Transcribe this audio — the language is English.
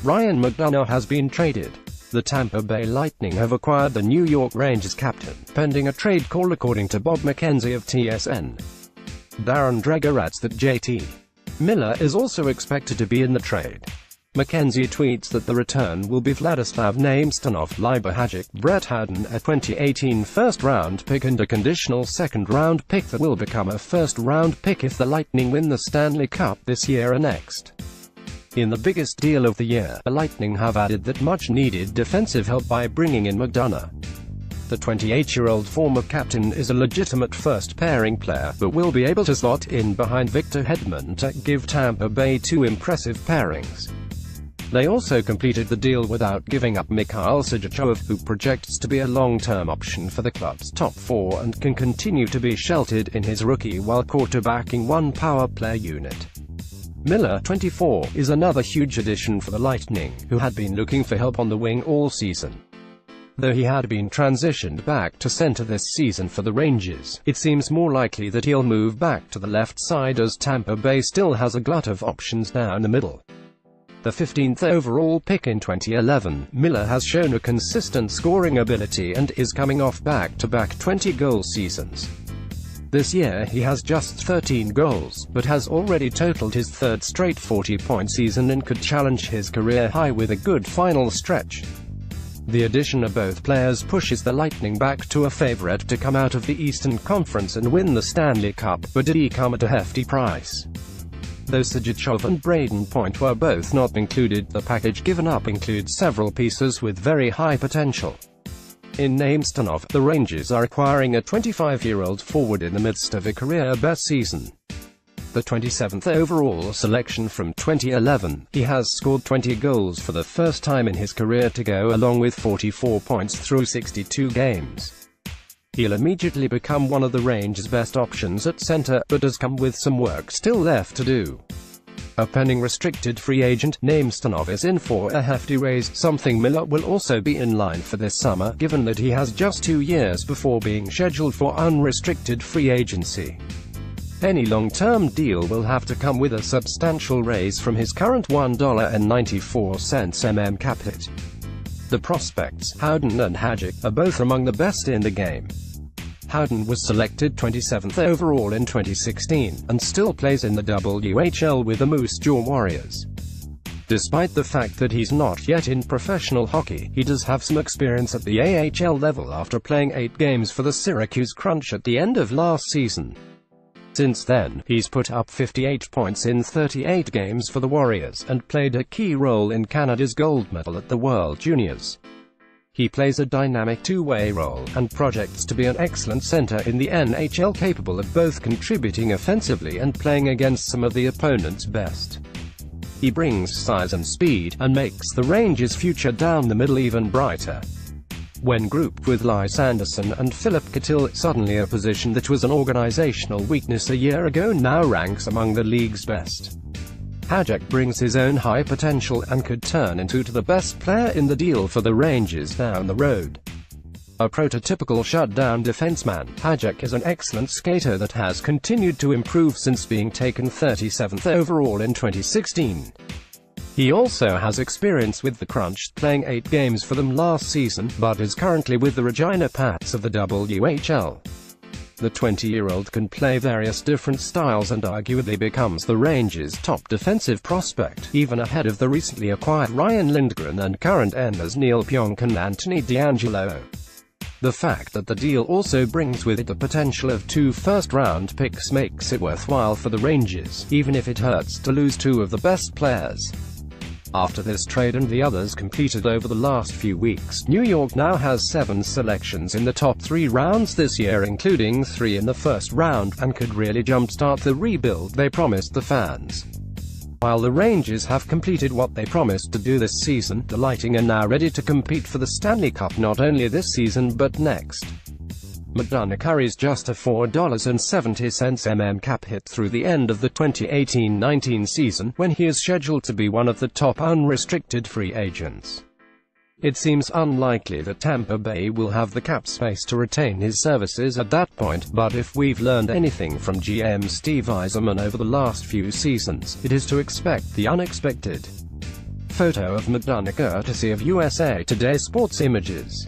Ryan McDonagh has been traded. The Tampa Bay Lightning have acquired the New York Rangers captain, pending a trade call according to Bob McKenzie of TSN. Darren Dreger adds that JT Miller is also expected to be in the trade. McKenzie tweets that the return will be Vladislav Namestnikov, Libor Hajek, Brett Howden, a 2018 first-round pick and a conditional second-round pick that will become a first-round pick if the Lightning win the Stanley Cup this year or next. In the biggest deal of the year, the Lightning have added that much-needed defensive help by bringing in McDonagh. The 28-year-old former captain is a legitimate first-pairing player, but will be able to slot in behind Victor Hedman to give Tampa Bay two impressive pairings. They also completed the deal without giving up Mikhail Sergachev, who projects to be a long-term option for the club's top four and can continue to be sheltered in his rookie while quarterbacking one power play unit. Miller, 24, is another huge addition for the Lightning, who had been looking for help on the wing all season. Though he had been transitioned back to center this season for the Rangers, it seems more likely that he'll move back to the left side as Tampa Bay still has a glut of options down the middle. The 15th overall pick in 2011, Miller has shown a consistent scoring ability and is coming off back-to-back 20-goal seasons. This year he has just 13 goals, but has already totaled his third straight 40-point season and could challenge his career high with a good final stretch. The addition of both players pushes the Lightning back to a favorite to come out of the Eastern Conference and win the Stanley Cup, but did he come at a hefty price? Though Sergachev and Braden Point were both not included, the package given up includes several pieces with very high potential. In Namestnikov, the Rangers are acquiring a 25-year-old forward in the midst of a career-best season. The 27th overall selection from 2011, he has scored 20 goals for the first time in his career to go along with 44 points through 62 games. He'll immediately become one of the Rangers' best options at center, but has come with some work still left to do. A pending restricted free agent, Namestnikov is in for a hefty raise, something Miller will also be in line for this summer, given that he has just 2 years before being scheduled for unrestricted free agency. Any long-term deal will have to come with a substantial raise from his current $1.94 cap hit. The prospects, Howden and Hajek, are both among the best in the game. Howden was selected 27th overall in 2016, and still plays in the WHL with the Moose Jaw Warriors. Despite the fact that he's not yet in professional hockey, he does have some experience at the AHL level after playing 8 games for the Syracuse Crunch at the end of last season. Since then, he's put up 58 points in 38 games for the Warriors, and played a key role in Canada's gold medal at the World Juniors. He plays a dynamic two-way role, and projects to be an excellent center in the NHL, capable of both contributing offensively and playing against some of the opponent's best. He brings size and speed, and makes the Rangers' future down the middle even brighter. When grouped with Lias Andersson and Philip Cahill, suddenly a position that was an organizational weakness a year ago now ranks among the league's best. Hajek brings his own high potential, and could turn into the best player in the deal for the Rangers down the road. A prototypical shutdown defenseman, Hajek is an excellent skater that has continued to improve since being taken 37th overall in 2016. He also has experience with the Crunch, playing 8 games for them last season, but is currently with the Regina Pats of the WHL. The 20-year-old can play various different styles and arguably becomes the Rangers' top defensive prospect, even ahead of the recently acquired Ryan Lindgren and current Enders Neil Pionk and Anthony DeAngelo. The fact that the deal also brings with it the potential of 2 first-round picks makes it worthwhile for the Rangers, even if it hurts to lose 2 of the best players. After this trade and the others completed over the last few weeks, New York now has 7 selections in the top 3 rounds this year, including 3 in the first round, and could really jumpstart the rebuild they promised the fans. While the Rangers have completed what they promised to do this season, the Lightning are now ready to compete for the Stanley Cup not only this season but next. McDonagh carries just a $4.70 cap hit through the end of the 2018-19 season, when he is scheduled to be one of the top unrestricted free agents. It seems unlikely that Tampa Bay will have the cap space to retain his services at that point, but if we've learned anything from GM Steve Yzerman over the last few seasons, it is to expect the unexpected. photo of McDonagh courtesy of USA Today Sports Images.